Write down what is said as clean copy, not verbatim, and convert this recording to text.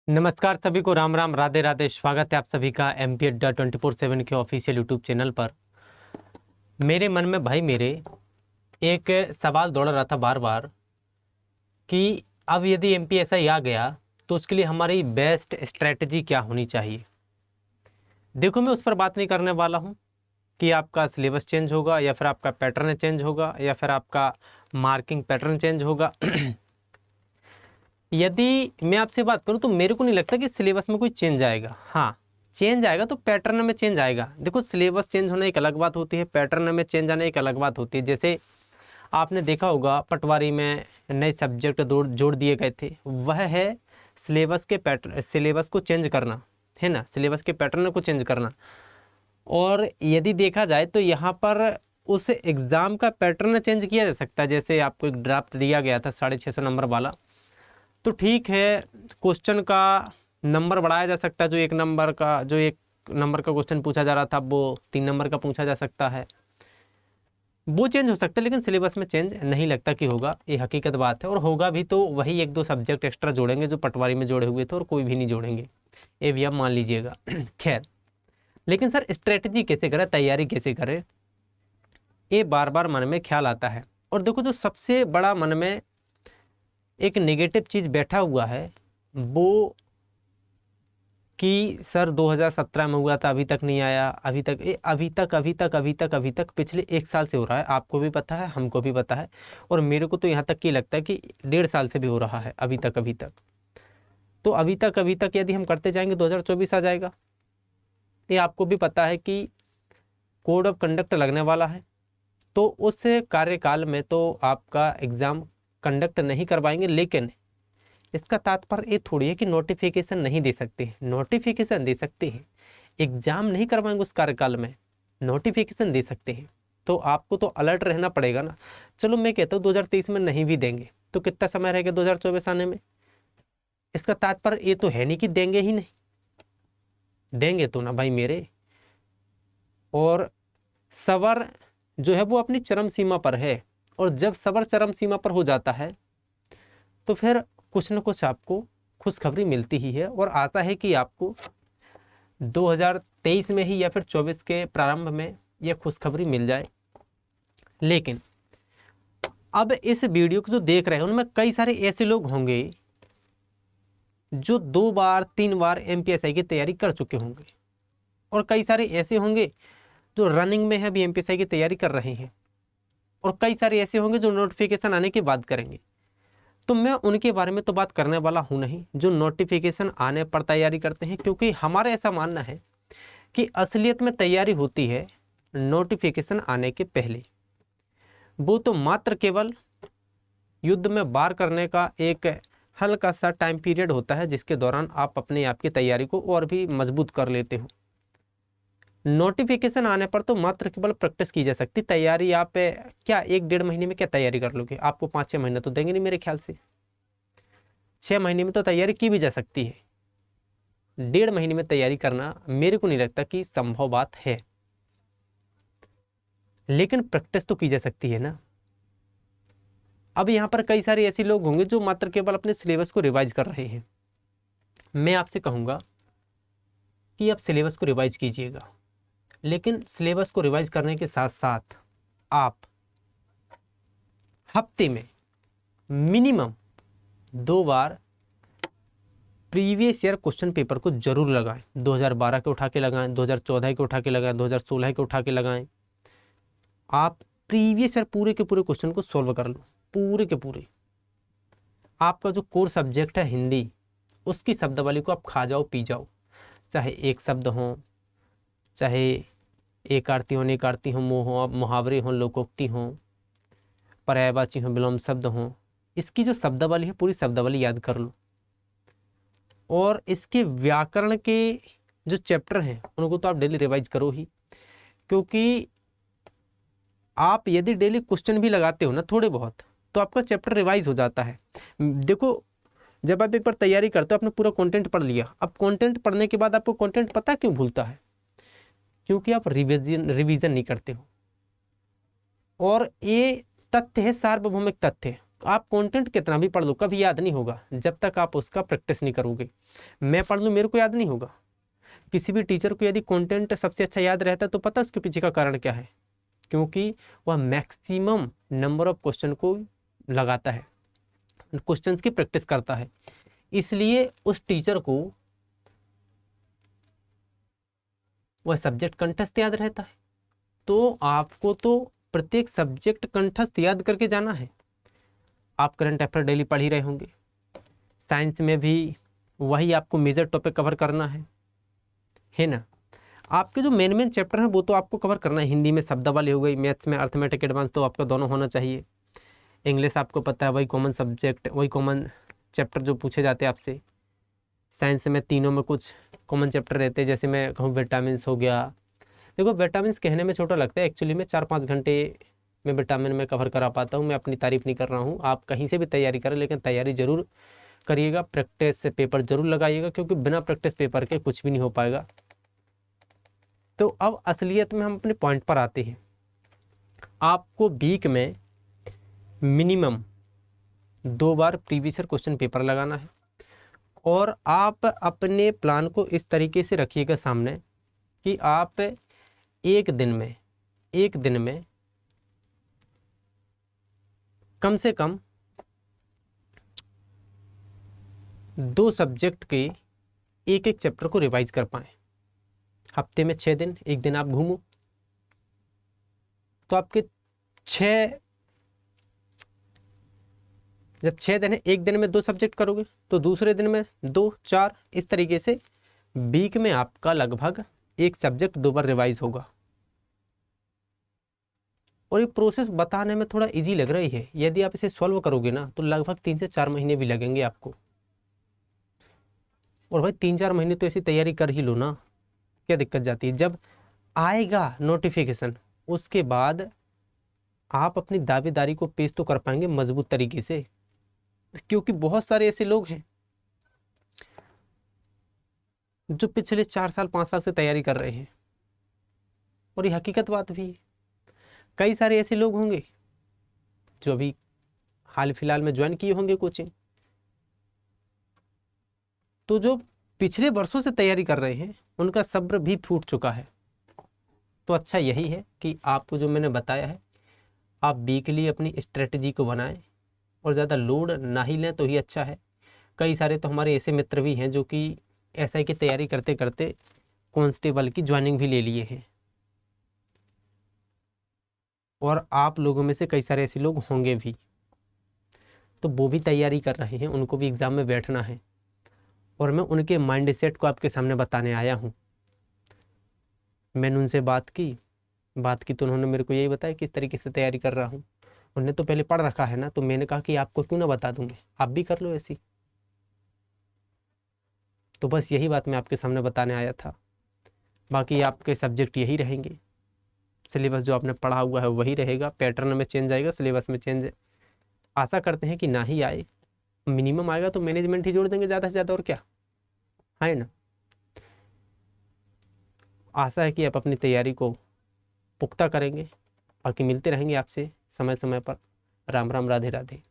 नमस्कार सभी को, राम राम, राधे राधे। स्वागत है आप सभी का MP अड्डा 24/7 के ऑफिशियल यूट्यूब चैनल पर। मेरे मन में भाई मेरे एक सवाल दौड़ रहा था बार बार कि अब यदि MPSI आ गया तो उसके लिए हमारी बेस्ट स्ट्रेटजी क्या होनी चाहिए। देखो, मैं उस पर बात नहीं करने वाला हूँ कि आपका सिलेबस चेंज होगा या फिर आपका पैटर्न चेंज होगा या फिर आपका मार्किंग पैटर्न चेंज होगा। यदि मैं आपसे बात करूं तो मेरे को नहीं लगता कि सिलेबस में कोई चेंज आएगा। हाँ, चेंज आएगा तो पैटर्न में चेंज आएगा। देखो, सिलेबस चेंज होना एक अलग बात होती है, पैटर्न में चेंज आना एक अलग बात होती है। जैसे आपने देखा होगा पटवारी में नए सब्जेक्ट जोड़ दिए गए थे, वह है सिलेबस के पैटर्न, सिलेबस को चेंज करना, है ना, सिलेबस के पैटर्न को चेंज करना। और यदि देखा जाए तो यहाँ पर उस एग्ज़ाम का पैटर्न चेंज किया जा सकता है। जैसे आपको एक ड्राफ्ट दिया गया था 650 नंबर वाला, तो ठीक है, क्वेश्चन का नंबर बढ़ाया जा सकता है। जो एक नंबर का क्वेश्चन पूछा जा रहा था वो 3 नंबर का पूछा जा सकता है, वो चेंज हो सकता है। लेकिन सिलेबस में चेंज नहीं लगता कि होगा, ये हकीकत बात है। और होगा भी तो वही 1-2 सब्जेक्ट एक्स्ट्रा जोड़ेंगे जो पटवारी में जोड़े हुए थे, और कोई भी नहीं जोड़ेंगे, ये भी आप मान लीजिएगा। खैर, लेकिन सर स्ट्रेटजी कैसे करें, तैयारी कैसे करें, ये बार बार मन में ख्याल आता है। और देखो, जो सबसे बड़ा मन में एक नेगेटिव चीज़ बैठा हुआ है वो कि सर 2017 में हुआ था, अभी तक नहीं आया, अभी तक पिछले 1 साल से हो रहा है। आपको भी पता है, हमको भी पता है, और मेरे को तो यहाँ तक कि लगता है कि 1.5 साल से भी हो रहा है अभी तक। तो अभी तक यदि हम करते जाएंगे 2024 आ जाएगा। ये आपको भी पता है कि कोड ऑफ कंडक्ट लगने वाला है, तो उस कार्यकाल में तो आपका एग्ज़ाम कंडक्ट नहीं करवाएंगे। लेकिन इसका तात्पर्य ये थोड़ी है कि नोटिफिकेशन नहीं दे सकते। नोटिफिकेशन दे सकते हैं, एग्जाम नहीं करवाएंगे उस कार्यकाल में, नोटिफिकेशन दे सकते हैं। तो आपको तो अलर्ट रहना पड़ेगा ना। चलो, मैं कहता हूँ 2023 में नहीं भी देंगे तो कितना समय रहेगा 2024 आने में। इसका तात्पर्य ये तो है नहीं कि देंगे ही नहीं, देंगे तो ना भाई मेरे। और सबर जो है वो अपनी चरम सीमा पर है, और जब सबर चरम सीमा पर हो जाता है तो फिर कुछ न कुछ आपको खुशखबरी मिलती ही है। और आशा है कि आपको 2023 में ही या फिर 24 के प्रारंभ में यह खुशखबरी मिल जाए। लेकिन अब इस वीडियो को जो देख रहे हैं उनमें कई सारे ऐसे लोग होंगे जो 2 बार 3 बार MPSI की तैयारी कर चुके होंगे, और कई सारे ऐसे होंगे जो रनिंग में है, अभी MPSI की तैयारी कर रहे हैं, और कई सारे ऐसे होंगे जो नोटिफिकेशन आने के बाद करेंगे। तो मैं उनके बारे में तो बात करने वाला हूँ नहीं जो नोटिफिकेशन आने पर तैयारी करते हैं, क्योंकि हमारा ऐसा मानना है कि असलियत में तैयारी होती है नोटिफिकेशन आने के पहले। वो तो मात्र केवल युद्ध में वार करने का एक हल्का सा टाइम पीरियड होता है, जिसके दौरान आप अपने आप की तैयारी को और भी मजबूत कर लेते हो। नोटिफिकेशन आने पर तो मात्र केवल प्रैक्टिस की जा सकती। तैयारी आप क्या 1-1.5 महीने में क्या तैयारी कर लोगे? आपको 5-6 महीने तो देंगे नहीं मेरे ख्याल से। 6 महीने में तो तैयारी की भी जा सकती है, 1.5 महीने में तैयारी करना मेरे को नहीं लगता कि संभव बात है। लेकिन प्रैक्टिस तो की जा सकती है ना। अब यहाँ पर कई सारे ऐसे लोग होंगे जो मात्र केवल अपने सिलेबस को रिवाइज कर रहे हैं। मैं आपसे कहूँगा कि आप सिलेबस को रिवाइज कीजिएगा, लेकिन सिलेबस को रिवाइज करने के साथ साथ आप हफ्ते में मिनिमम 2 बार प्रीवियस ईयर क्वेश्चन पेपर को जरूर लगाएं। 2012 के उठा के लगाएं, 2014 के उठा के लगाएं, 2016 के उठा के लगाएं। आप प्रीवियस ईयर पूरे के पूरे क्वेश्चन को सॉल्व कर लो, पूरे के पूरे। आपका जो कोर सब्जेक्ट है हिंदी, उसकी शब्दावली को आप खा जाओ पी जाओ, चाहे एक शब्द हो, चाहे एक आरती हो, अनेक आरती हो, मुहावरे हों, लोकोक्ति हों, पर्यायवाची हों, विलोम शब्द हों, इसकी जो शब्दावली है पूरी शब्दावली याद कर लो। और इसके व्याकरण के जो चैप्टर हैं उनको तो आप डेली रिवाइज करो ही, क्योंकि आप यदि डेली क्वेश्चन भी लगाते हो ना थोड़े बहुत, तो आपका चैप्टर रिवाइज हो जाता है। देखो, जब आप एक बार तैयारी करते हो, आपने पूरा कंटेंट पढ़ लिया, अब कंटेंट पढ़ने के बाद आपको कंटेंट पता क्यों भूलता है? क्योंकि आप रिवीजन नहीं करते हो। और ये तथ्य है, सार्वभौमिक तथ्य है। आप कंटेंट कितना भी पढ़ लो कभी याद नहीं होगा जब तक आप उसका प्रैक्टिस नहीं करोगे। मैं पढ़ लूँ मेरे को याद नहीं होगा। किसी भी टीचर को यदि कंटेंट सबसे अच्छा याद रहता है तो पता है उसके पीछे का कारण क्या है, क्योंकि वह मैक्सिमम नंबर ऑफ क्वेश्चन को लगाता है, क्वेश्चंस की प्रैक्टिस करता है, इसलिए उस टीचर को वह सब्जेक्ट कंठस्थ याद रहता है। तो आपको तो प्रत्येक सब्जेक्ट कंठस्थ याद करके जाना है। आप करंट अफेयर डेली पढ़ ही रहे होंगे, साइंस में भी वही आपको मेजर टॉपिक कवर करना है ना। आपके जो मेन चैप्टर हैं वो तो आपको कवर करना है, हिंदी में शब्दावली हो गई, मैथ्स में अर्थमेटिक एडवांस तो आपका दोनों होना चाहिए, इंग्लिश आपको पता है वही कॉमन सब्जेक्ट वही कॉमन चैप्टर जो पूछे जाते हैं आपसे। साइंस में तीनों में कुछ कॉमन चैप्टर रहते हैं, जैसे मैं कहूँ विटामिन हो गया। देखो विटामिन कहने में छोटा लगता है, एक्चुअली में 4-5 घंटे में विटामिन में कवर करा पाता हूँ। मैं अपनी तारीफ नहीं कर रहा हूँ, आप कहीं से भी तैयारी करें लेकिन तैयारी जरूर करिएगा, प्रैक्टिस से पेपर जरूर लगाइएगा, क्योंकि बिना प्रैक्टिस पेपर के कुछ भी नहीं हो पाएगा। तो अब असलियत में हम अपने पॉइंट पर आते हैं। आपको वीक में मिनिमम 2 बार प्रीवियस ईयर क्वेश्चन पेपर लगाना है, और आप अपने प्लान को इस तरीके से रखिएगा सामने कि आप एक दिन में कम से कम 2 सब्जेक्ट के एक चैप्टर को रिवाइज कर पाएं। हफ्ते में 6 दिन, एक दिन आप घूमो तो आपके 6 जब 6 दिन है, एक दिन में 2 सब्जेक्ट करोगे तो दूसरे दिन में 2, 4, इस तरीके से वीक में आपका लगभग एक सब्जेक्ट 2 बार रिवाइज होगा। और ये प्रोसेस बताने में थोड़ा इजी लग रही है, यदि आप इसे सॉल्व करोगे ना तो लगभग 3 से 4 महीने भी लगेंगे आपको। और भाई 3-4 महीने तो ऐसी तैयारी कर ही लो ना, क्या दिक्कत जाती है। जब आएगा नोटिफिकेशन उसके बाद आप अपनी दावेदारी को पेश तो कर पाएंगे मजबूत तरीके से, क्योंकि बहुत सारे ऐसे लोग हैं जो पिछले 4 साल 5 साल से तैयारी कर रहे हैं, और ये हकीकत बात भी है। कई सारे ऐसे लोग होंगे जो अभी हाल फिलहाल में ज्वाइन किए होंगे कोचिंग, तो जो पिछले वर्षों से तैयारी कर रहे हैं उनका सब्र भी फूट चुका है। तो अच्छा यही है कि आपको जो मैंने बताया है आप वीकली अपनी स्ट्रेटजी को बनाएं, और ज़्यादा लोड ना ही लें तो ही अच्छा है। कई सारे तो हमारे ऐसे मित्र भी हैं जो कि एसआई की तैयारी करते करते कांस्टेबल की ज्वाइनिंग भी ले लिए हैं, और आप लोगों में से कई सारे ऐसे लोग होंगे भी, तो वो भी तैयारी कर रहे हैं, उनको भी एग्ज़ाम में बैठना है, और मैं उनके माइंड सेट को आपके सामने बताने आया हूँ। मैंने उनसे बात की तो उन्होंने मेरे को यही बताया किस तरीके से तैयारी कर रहा हूँ। उन्होंने तो पहले पढ़ रखा है ना, तो मैंने कहा कि आपको क्यों ना बता दूंगे, आप भी कर लो ऐसी। तो बस यही बात मैं आपके सामने बताने आया था। बाकी आपके सब्जेक्ट यही रहेंगे, सिलेबस जो आपने पढ़ा हुआ है वही रहेगा, पैटर्न में चेंज आएगा, सिलेबस में चेंज आशा करते हैं कि ना ही आए। मिनिमम आएगा तो मैनेजमेंट ही जोड़ देंगे ज़्यादा से ज़्यादा, और क्या है ना। आशा है कि आप अपनी तैयारी को पुख्ता करेंगे। बाकी मिलते रहेंगे आपसे समय समय पर। राम राम, राधे राधे।